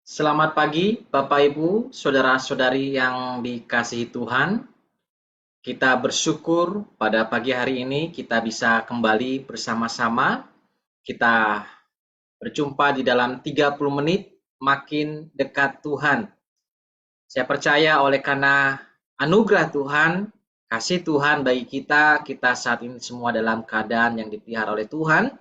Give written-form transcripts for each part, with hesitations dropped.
Selamat pagi, Bapak Ibu, saudara-saudari yang dikasihi Tuhan. Kita bersyukur pada pagi hari ini kita bisa kembali bersama-sama. Kita berjumpa di dalam 30 menit makin dekat Tuhan. Saya percaya oleh karena anugerah Tuhan, kasih Tuhan bagi kita saat ini semua dalam keadaan yang dipelihara oleh Tuhan.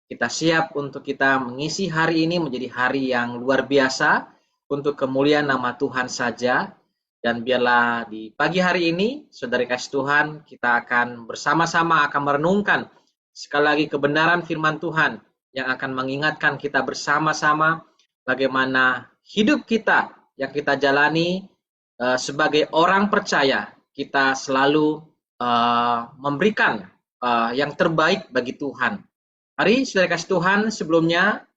Kita siap untuk kita mengisi hari ini menjadi hari yang luar biasa untuk kemuliaan nama Tuhan saja. Dan biarlah di pagi hari ini, saudari kasih Tuhan, kita akan bersama-sama akan merenungkan sekali lagi kebenaran firman Tuhan yang akan mengingatkan kita bersama-sama bagaimana hidup kita yang kita jalani sebagai orang percaya. Kita selalu memberikan yang terbaik bagi Tuhan. Mari saudara kasih Tuhan, sebelumnya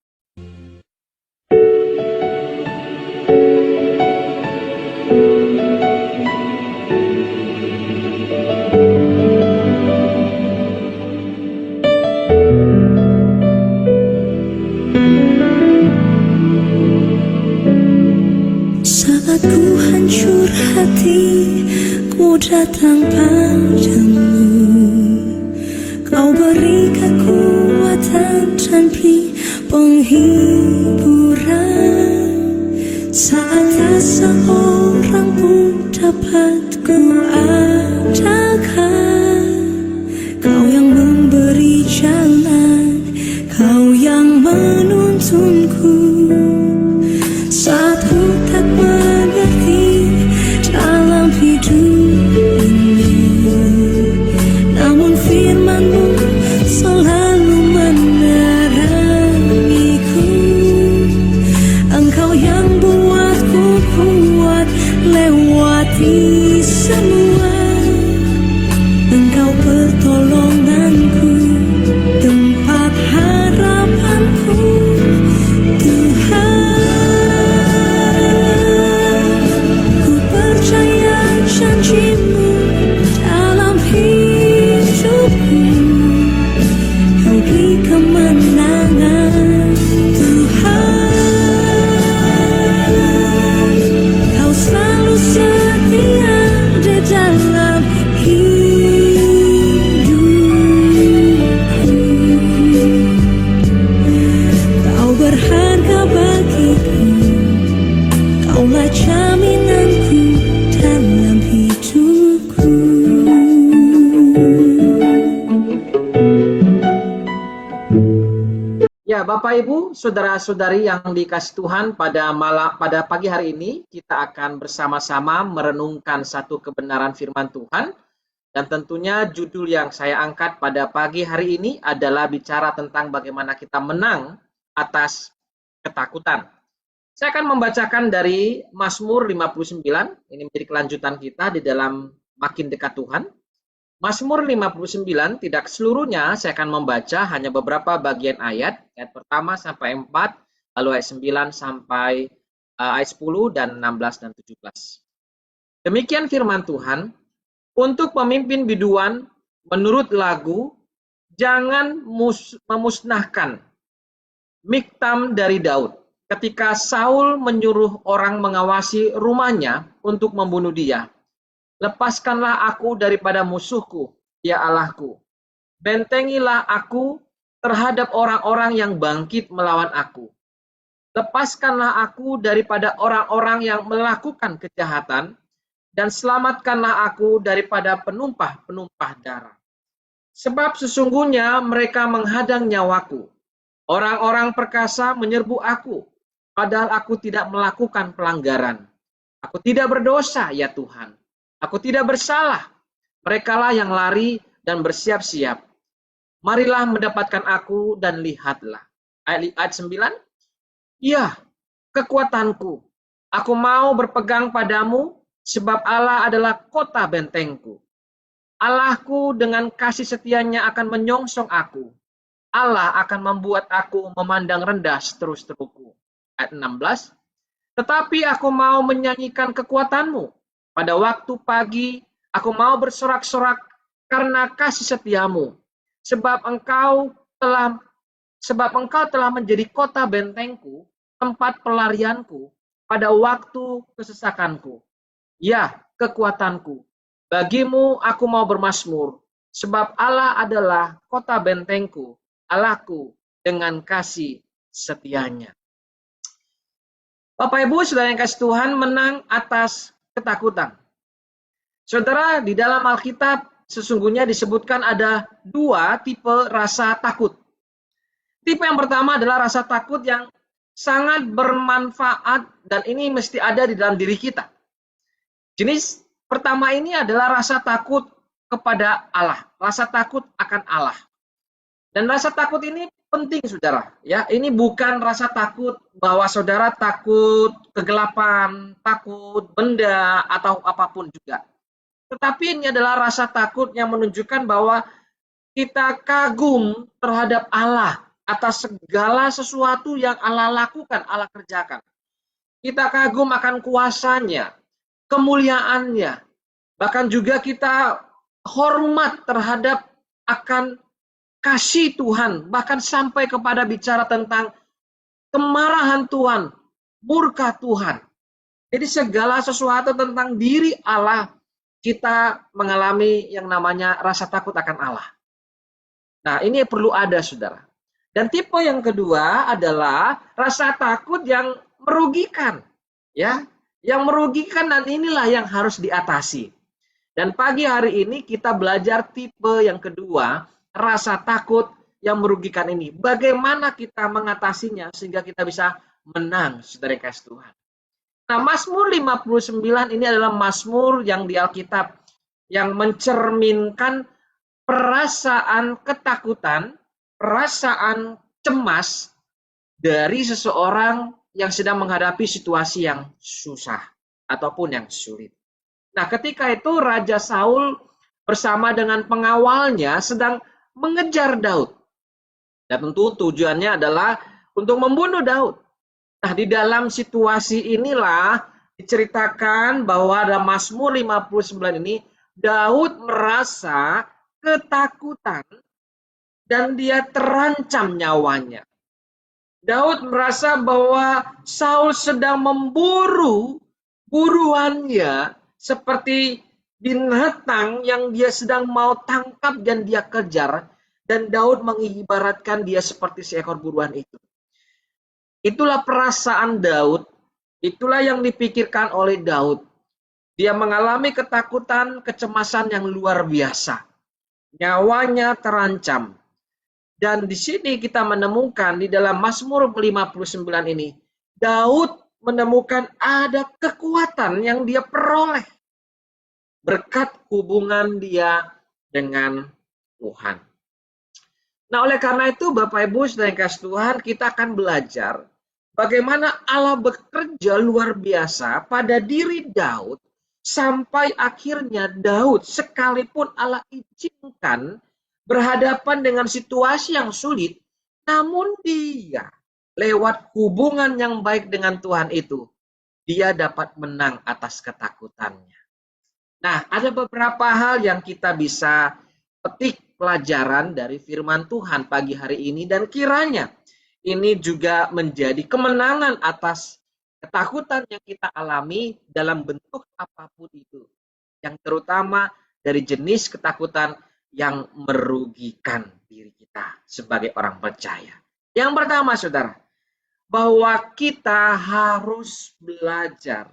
saat ku hancur hati, ku datang padamu. Kau beri kekuatan dan beri penghiburan. Saat tak seorang pun dapat ku andalkan, Kau yang memberi jalan, Kau yang menuntunku. Saat ku tak mengerti dalam hidup ini, namun firman-Mu selalu menerangiku. Engkau yang buatku kuat lewati semua. Engkau pertolonganku, tempat harapanku, Tuhan. Ku percaya janji-Mu dalam hidupku. Kau beri kemenangan, Tuhan. Kau selalu setia di dalam hidupku. Kau berharga bagiku, Kaulah jaminanku dalam hidupku. ya Bapak Ibu, saudara-saudari yang dikasih Tuhan, pada pagi hari ini kita akan bersama-sama merenungkan satu kebenaran firman Tuhan. Dan tentunya judul yang saya angkat pada pagi hari ini adalah bicara tentang bagaimana kita menang atas ketakutan. Saya akan membacakan dari Mazmur 59, ini menjadi kelanjutan kita di dalam makin dekat Tuhan. Mazmur 59 tidak seluruhnya saya akan membaca, hanya beberapa bagian ayat pertama sampai 4, lalu ayat 9 sampai ayat 10 dan 16 dan 17. Demikian firman Tuhan, untuk pemimpin biduan menurut lagu, jangan memusnahkan Miktam dari Daud. Ketika Saul menyuruh orang mengawasi rumahnya untuk membunuh dia. Lepaskanlah aku daripada musuhku, ya Allahku. Bentengilah aku terhadap orang-orang yang bangkit melawan aku. Lepaskanlah aku daripada orang-orang yang melakukan kejahatan, dan selamatkanlah aku daripada penumpah-penumpah darah. Sebab sesungguhnya mereka menghadang nyawaku. Orang-orang perkasa menyerbu aku, padahal aku tidak melakukan pelanggaran. Aku tidak berdosa, ya Tuhan. Aku tidak bersalah. Merekalah yang lari dan bersiap-siap. Marilah mendapatkan aku dan lihatlah. Ayat 9. Ya, kekuatanku. Aku mau berpegang padamu, sebab Allah adalah kota bentengku. Allahku dengan kasih setianya akan menyongsong aku. Allah akan membuat aku memandang rendah seterus-terusku. Ayat 16. Tetapi aku mau menyanyikan kekuatanmu. Pada waktu pagi, aku mau bersorak-sorak karena kasih setiamu. Sebab engkau telah menjadi kota bentengku tempat pelarianku pada waktu kesesakanku. Ya, kekuatanku. Bagimu aku mau bermazmur, sebab Allah adalah kota bentengku, Allahku dengan kasih setianya. Bapak Ibu, saudara yang kasih Tuhan, menang atas ketakutan. Saudara, di dalam Alkitab sesungguhnya disebutkan ada dua tipe rasa takut. Tipe yang pertama adalah rasa takut yang sangat bermanfaat dan ini mesti ada di dalam diri kita. Jenis pertama ini adalah rasa takut kepada Allah, rasa takut akan Allah. Dan rasa takut ini penting, saudara. Ya, ini bukan rasa takut bahwa saudara takut kegelapan, takut benda atau apapun juga. Tetapi ini adalah rasa takut yang menunjukkan bahwa kita kagum terhadap Allah atas segala sesuatu yang Allah lakukan, Allah kerjakan. Kita kagum akan kuasanya, kemuliaannya. Bahkan juga kita hormat terhadap akan kasih Tuhan, bahkan sampai kepada bicara tentang kemarahan Tuhan, murka Tuhan. Jadi segala sesuatu tentang diri Allah, kita mengalami yang namanya rasa takut akan Allah. Nah, ini perlu ada, saudara. Dan tipe yang kedua adalah rasa takut yang merugikan. Ya, yang merugikan, dan inilah yang harus diatasi. Dan pagi hari ini kita belajar tipe yang kedua, rasa takut yang merugikan ini. Bagaimana kita mengatasinya sehingga kita bisa menang, saudara kasih Tuhan. Nah, Mazmur 59 ini adalah Mazmur yang di Alkitab yang mencerminkan perasaan ketakutan, perasaan cemas dari seseorang yang sedang menghadapi situasi yang susah ataupun yang sulit. Nah, ketika itu Raja Saul bersama dengan pengawalnya sedang mengejar Daud. Dan tentu tujuannya adalah untuk membunuh Daud. Nah, di dalam situasi inilah diceritakan bahwa dalam Mazmur 59 ini Daud merasa ketakutan dan dia terancam nyawanya. Daud merasa bahwa Saul sedang memburu buruannya seperti binatang yang dia sedang mau tangkap dan dia kejar. Dan Daud mengibaratkan dia seperti seekor buruan itu. Itulah perasaan Daud, itulah yang dipikirkan oleh Daud. Dia mengalami ketakutan, kecemasan yang luar biasa. Nyawanya terancam. Dan di sini kita menemukan di dalam Mazmur 59 ini, Daud menemukan ada kekuatan yang dia peroleh berkat hubungan dia dengan Tuhan. Nah, oleh karena itu Bapak Ibu saudara yang kasih Tuhan, kita akan belajar bagaimana Allah bekerja luar biasa pada diri Daud sampai akhirnya Daud sekalipun Allah izinkan berhadapan dengan situasi yang sulit, namun dia lewat hubungan yang baik dengan Tuhan itu, dia dapat menang atas ketakutannya. Nah, ada beberapa hal yang kita bisa petik pelajaran dari firman Tuhan pagi hari ini, dan kiranya ini juga menjadi kemenangan atas ketakutan yang kita alami dalam bentuk apapun itu, yang terutama dari jenis ketakutan yang merugikan diri kita sebagai orang percaya. Yang pertama, saudara, bahwa kita harus belajar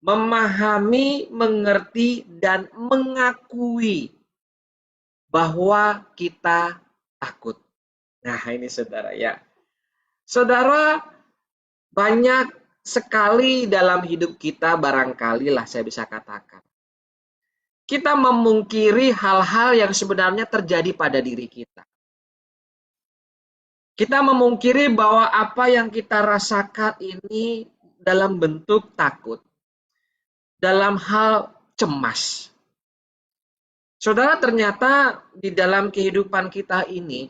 memahami, mengerti, dan mengakui bahwa kita takut. Nah, ini saudara ya. Saudara, banyak sekali dalam hidup kita, barangkali lah saya bisa katakan, kita memungkiri hal-hal yang sebenarnya terjadi pada diri kita. Kita memungkiri bahwa apa yang kita rasakan ini dalam bentuk takut, dalam hal cemas. Saudara, ternyata di dalam kehidupan kita ini,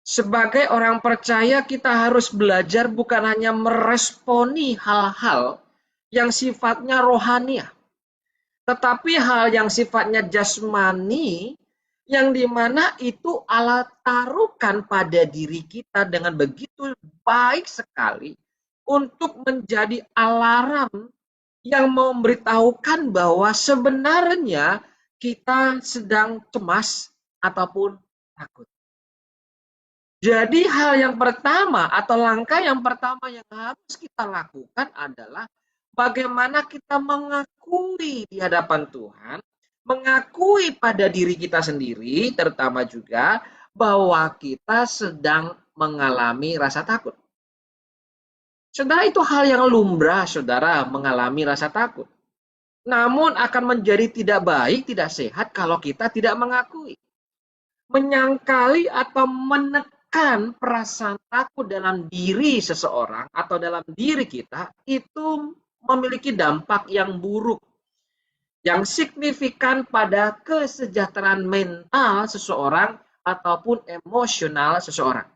sebagai orang percaya kita harus belajar bukan hanya meresponi hal-hal yang sifatnya rohaniah, tetapi hal yang sifatnya jasmani yang dimana itu Allah taruhkan pada diri kita dengan begitu baik sekali untuk menjadi alarm yang memberitahukan bahwa sebenarnya kita sedang cemas ataupun takut. Jadi hal yang pertama atau langkah yang pertama yang harus kita lakukan adalah bagaimana kita mengakui di hadapan Tuhan, mengakui pada diri kita sendiri, terutama juga bahwa kita sedang mengalami rasa takut. Saudara, itu hal yang lumrah, saudara, mengalami rasa takut. Namun akan menjadi tidak baik, tidak sehat kalau kita tidak mengakui. Menyangkali atau menekan perasaan takut dalam diri seseorang atau dalam diri kita itu memiliki dampak yang buruk, yang signifikan pada kesejahteraan mental seseorang ataupun emosional seseorang.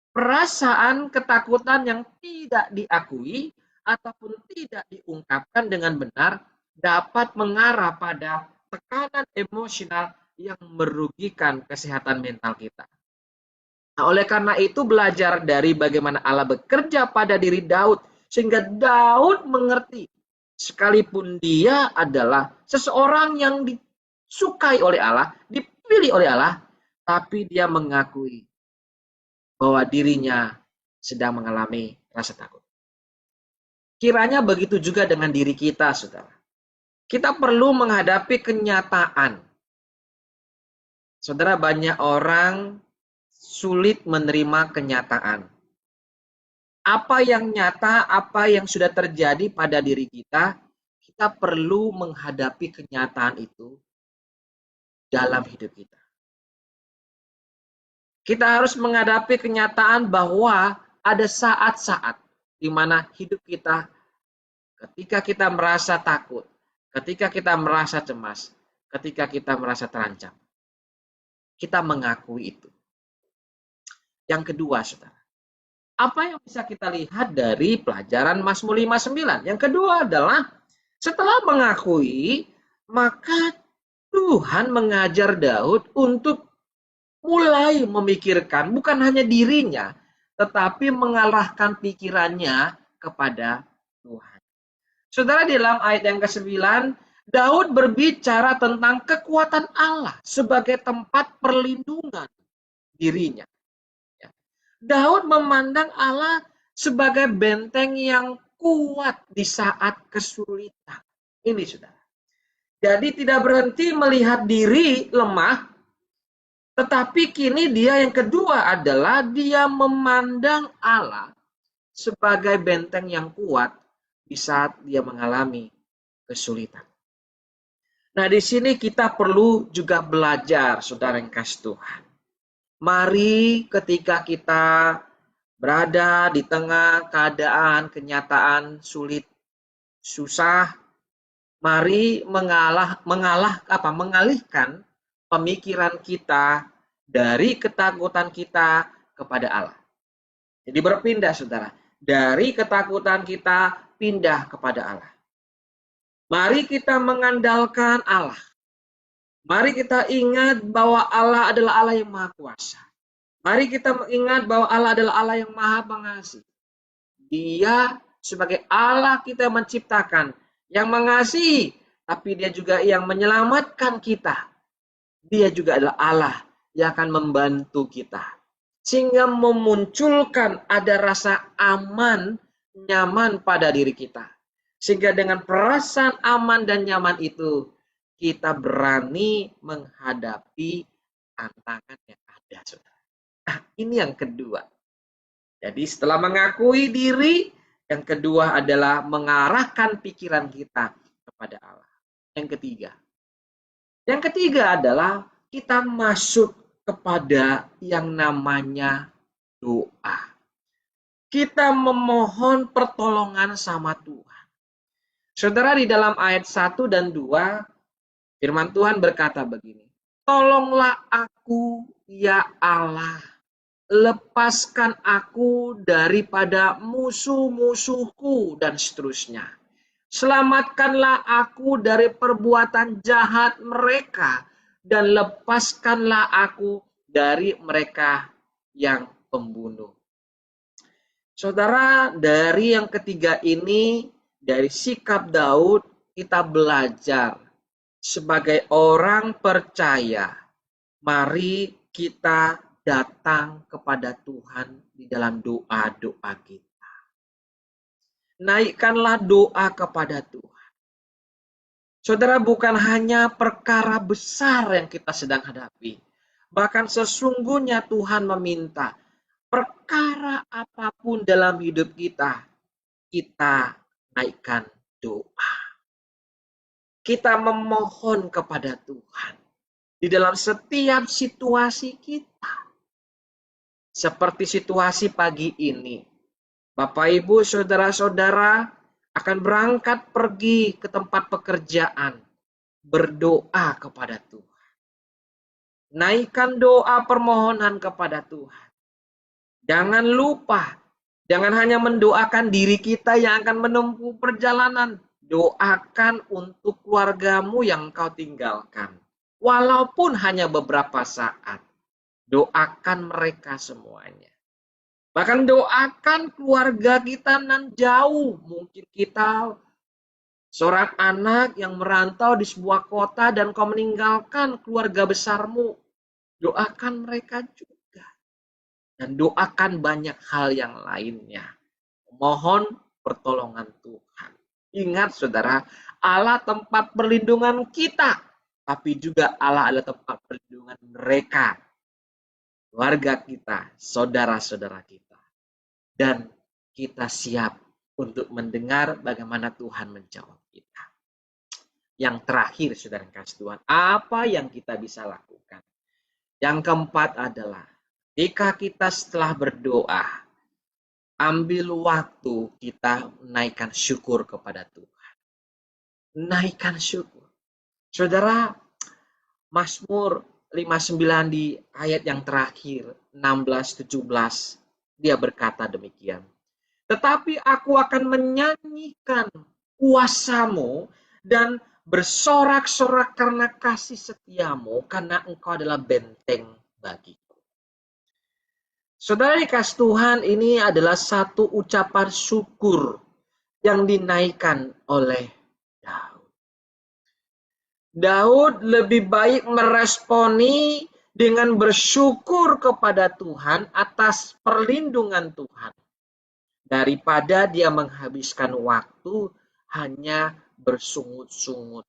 Perasaan ketakutan yang tidak diakui ataupun tidak diungkapkan dengan benar dapat mengarah pada tekanan emosional yang merugikan kesehatan mental kita. Nah, oleh karena itu belajar dari bagaimana Allah bekerja pada diri Daud sehingga Daud mengerti sekalipun dia adalah seseorang yang disukai oleh Allah, dipilih oleh Allah, tapi dia mengakui bahwa dirinya sedang mengalami rasa takut. Kiranya begitu juga dengan diri kita, saudara. Kita perlu menghadapi kenyataan. Saudara, banyak orang sulit menerima kenyataan. Apa yang nyata, apa yang sudah terjadi pada diri kita, kita perlu menghadapi kenyataan itu dalam hidup kita. Kita harus menghadapi kenyataan bahwa ada saat-saat di mana hidup kita, ketika kita merasa takut, ketika kita merasa cemas, ketika kita merasa terancam. Kita mengakui itu. Yang kedua, saudara. Apa yang bisa kita lihat dari pelajaran Mazmur 59? Yang kedua adalah setelah mengakui, maka Tuhan mengajar Daud untuk mulai memikirkan bukan hanya dirinya, tetapi mengarahkan pikirannya kepada Tuhan. Saudara, di dalam ayat yang ke-9, Daud berbicara tentang kekuatan Allah sebagai tempat perlindungan dirinya. Daud memandang Allah sebagai benteng yang kuat di saat kesulitan. Ini, saudara. Jadi tidak berhenti melihat diri lemah, tetapi kini dia yang kedua adalah dia memandang Allah sebagai benteng yang kuat di saat dia mengalami kesulitan. Nah, di sini kita perlu juga belajar, saudara yang kasih Tuhan. Mari ketika kita berada di tengah keadaan, kenyataan sulit, susah, mari mengalihkan pemikiran kita dari ketakutan kita kepada Allah. Jadi berpindah, saudara. Dari ketakutan kita pindah kepada Allah. Mari kita mengandalkan Allah. Mari kita ingat bahwa Allah adalah Allah yang Maha Kuasa. Mari kita mengingat bahwa Allah adalah Allah yang Maha Pengasih. Dia sebagai Allah kita menciptakan, yang mengasihi, tapi dia juga yang menyelamatkan kita. Dia juga adalah Allah yang akan membantu kita. Sehingga memunculkan ada rasa aman, nyaman pada diri kita. Sehingga dengan perasaan aman dan nyaman itu, kita berani menghadapi tantangan yang ada, saudara. Nah, ini yang kedua. Jadi setelah mengakui diri, yang kedua adalah mengarahkan pikiran kita kepada Allah. Yang ketiga adalah kita masuk kepada yang namanya doa. Kita memohon pertolongan sama Tuhan. Saudara, di dalam ayat 1 dan 2, firman Tuhan berkata begini, tolonglah aku ya Allah, lepaskan aku daripada musuh-musuhku dan seterusnya. Selamatkanlah aku dari perbuatan jahat mereka dan lepaskanlah aku dari mereka yang pembunuh. Saudara, dari yang ketiga ini, dari sikap Daud, kita belajar sebagai orang percaya, mari kita datang kepada Tuhan di dalam doa-doa kita. Naikkanlah doa kepada Tuhan. Saudara, bukan hanya perkara besar yang kita sedang hadapi. Bahkan sesungguhnya Tuhan meminta perkara apapun dalam hidup kita, kita naikkan doa. Kita memohon kepada Tuhan di dalam setiap situasi kita. Seperti situasi pagi ini. Bapak, Ibu, saudara-saudara akan berangkat pergi ke tempat pekerjaan. Berdoa kepada Tuhan. Naikkan doa permohonan kepada Tuhan. Jangan lupa, jangan hanya mendoakan diri kita yang akan menempuh perjalanan. Doakan untuk keluargamu yang kau tinggalkan. Walaupun hanya beberapa saat. Doakan mereka semuanya. Bahkan doakan keluarga kita nan jauh. Mungkin kita seorang anak yang merantau di sebuah kota dan kau meninggalkan keluarga besarmu. Doakan mereka juga. Dan doakan banyak hal yang lainnya. Mohon pertolongan Tuhan. Ingat saudara, Allah tempat perlindungan kita. Tapi juga Allah adalah tempat perlindungan mereka. Keluarga kita, saudara-saudara kita. Dan kita siap untuk mendengar bagaimana Tuhan menjawab kita. Yang terakhir, saudara kasih Tuhan, apa yang kita bisa lakukan? Yang keempat adalah, jika kita setelah berdoa, ambil waktu kita menaikkan syukur kepada Tuhan. Naikkan syukur. Saudara, Mazmur 59 di ayat yang terakhir, 16-17, dia berkata demikian. Tetapi aku akan menyanyikan kuasamu dan bersorak-sorak karena kasih setiamu, karena engkau adalah benteng bagiku. Saudara dikasih Tuhan, ini adalah satu ucapan syukur yang dinaikkan oleh Daud. Daud lebih baik meresponi dengan bersyukur kepada Tuhan atas perlindungan Tuhan daripada dia menghabiskan waktu hanya bersungut-sungut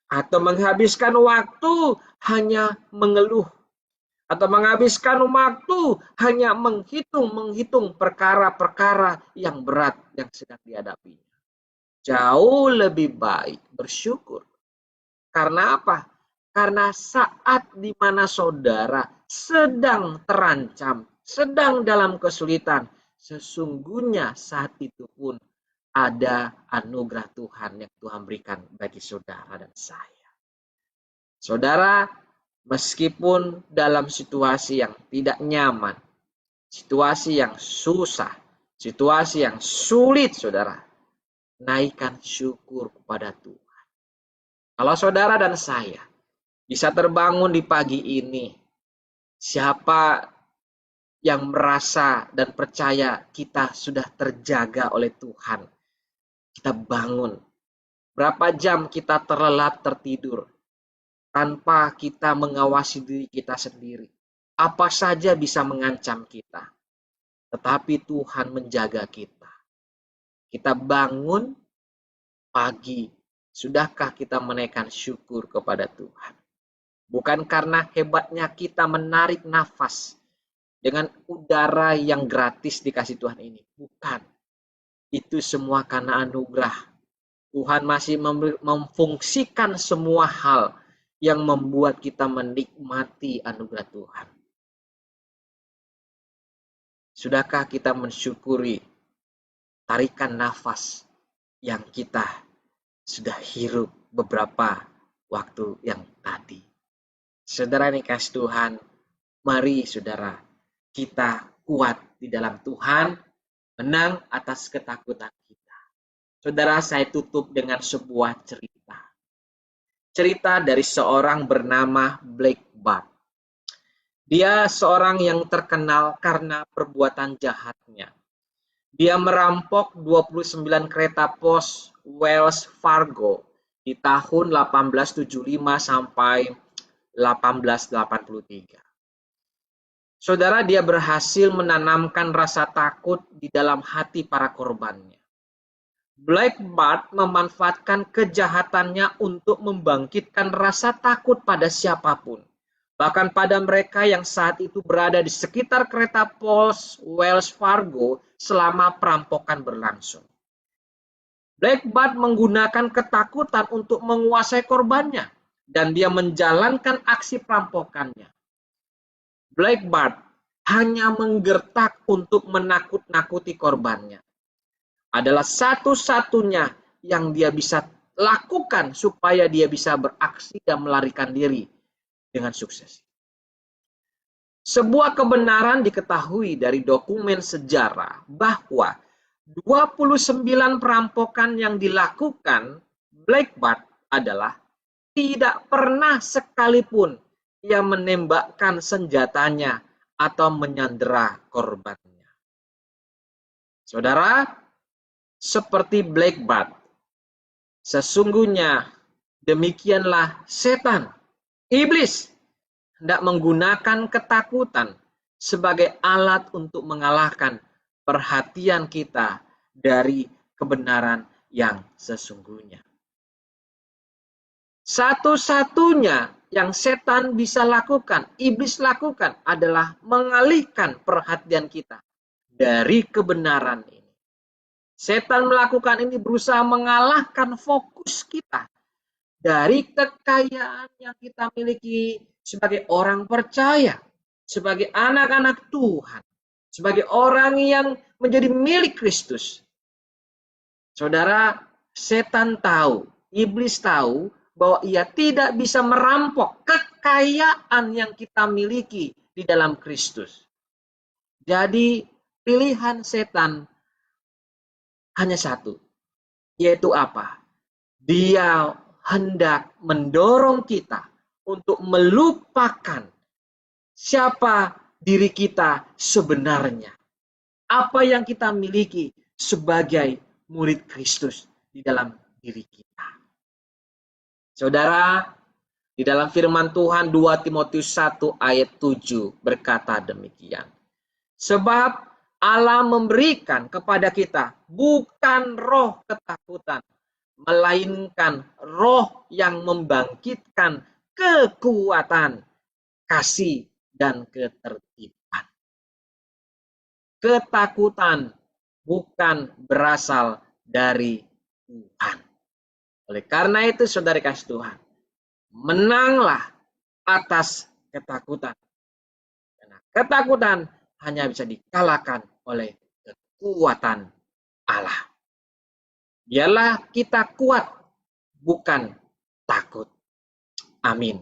atau menghabiskan waktu hanya mengeluh atau menghabiskan waktu hanya menghitung perkara-perkara yang berat yang sedang dihadapinya. Jauh lebih baik bersyukur. Karena apa? Karena saat di mana saudara sedang terancam, sedang dalam kesulitan, sesungguhnya saat itu pun ada anugerah Tuhan yang Tuhan berikan bagi saudara dan saya. Saudara, meskipun dalam situasi yang tidak nyaman, situasi yang susah, situasi yang sulit, saudara, naikkan syukur kepada Tuhan. Kalau saudara dan saya bisa terbangun di pagi ini, siapa yang merasa dan percaya kita sudah terjaga oleh Tuhan, kita bangun. Berapa jam kita terlelap tertidur tanpa kita mengawasi diri kita sendiri. Apa saja bisa mengancam kita, tetapi Tuhan menjaga kita. Kita bangun pagi. Sudahkah kita menaikkan syukur kepada Tuhan? Bukan karena hebatnya kita menarik nafas dengan udara yang gratis dikasih Tuhan ini. Bukan. Itu semua karena anugerah. Tuhan masih memfungsikan semua hal yang membuat kita menikmati anugerah Tuhan. Sudahkah kita mensyukuri tarikan nafas yang kita sudah hirup beberapa waktu yang tadi? Saudara yang dikasih Tuhan, mari saudara kita kuat di dalam Tuhan, menang atas ketakutan kita. Saudara, saya tutup dengan sebuah cerita. cerita dari seorang bernama Blake Bart. Dia seorang yang terkenal karena perbuatan jahatnya. Dia merampok 29 kereta pos Wells Fargo di tahun 1875 sampai 1883. Saudara, dia berhasil menanamkan rasa takut di dalam hati para korbannya. Blake Bart memanfaatkan kejahatannya untuk membangkitkan rasa takut pada siapapun. Bahkan pada mereka yang saat itu berada di sekitar kereta pos Wells Fargo selama perampokan berlangsung. Blake Bart menggunakan ketakutan untuk menguasai korbannya, dan dia menjalankan aksi perampokannya. Blake Bart hanya menggertak untuk menakut-nakuti korbannya. Adalah satu-satunya yang dia bisa lakukan supaya dia bisa beraksi dan melarikan diri dengan sukses. Sebuah kebenaran diketahui dari dokumen sejarah bahwa 29 perampokan yang dilakukan Blake Bart adalah tidak pernah sekalipun ia menembakkan senjatanya atau menyandera korbannya. Saudara, seperti Blake Bart, sesungguhnya demikianlah setan, iblis, hendak menggunakan ketakutan sebagai alat untuk mengalahkan perhatian kita dari kebenaran yang sesungguhnya. Satu-satunya yang setan bisa lakukan, iblis lakukan adalah mengalihkan perhatian kita dari kebenaran ini. Setan melakukan ini berusaha mengalahkan fokus kita dari kekayaan yang kita miliki sebagai orang percaya, sebagai anak-anak Tuhan, sebagai orang yang menjadi milik Kristus. Saudara, setan tahu, iblis tahu bahwa ia tidak bisa merampok kekayaan yang kita miliki di dalam Kristus. Jadi pilihan setan hanya satu, yaitu apa? Dia hendak mendorong kita untuk melupakan siapa diri kita sebenarnya. Apa yang kita miliki sebagai murid Kristus di dalam diri kita. Saudara, di dalam firman Tuhan 2 Timotius 1 ayat 7 berkata demikian. Sebab Allah memberikan kepada kita bukan roh ketakutan, melainkan roh yang membangkitkan kekuatan, kasih, dan ketertiban. Ketakutan bukan berasal dari Tuhan. Oleh karena itu, saudara kasih Tuhan, menanglah atas ketakutan. Karena ketakutan hanya bisa dikalahkan oleh kekuatan Allah. Biarlah kita kuat, bukan takut. Amin.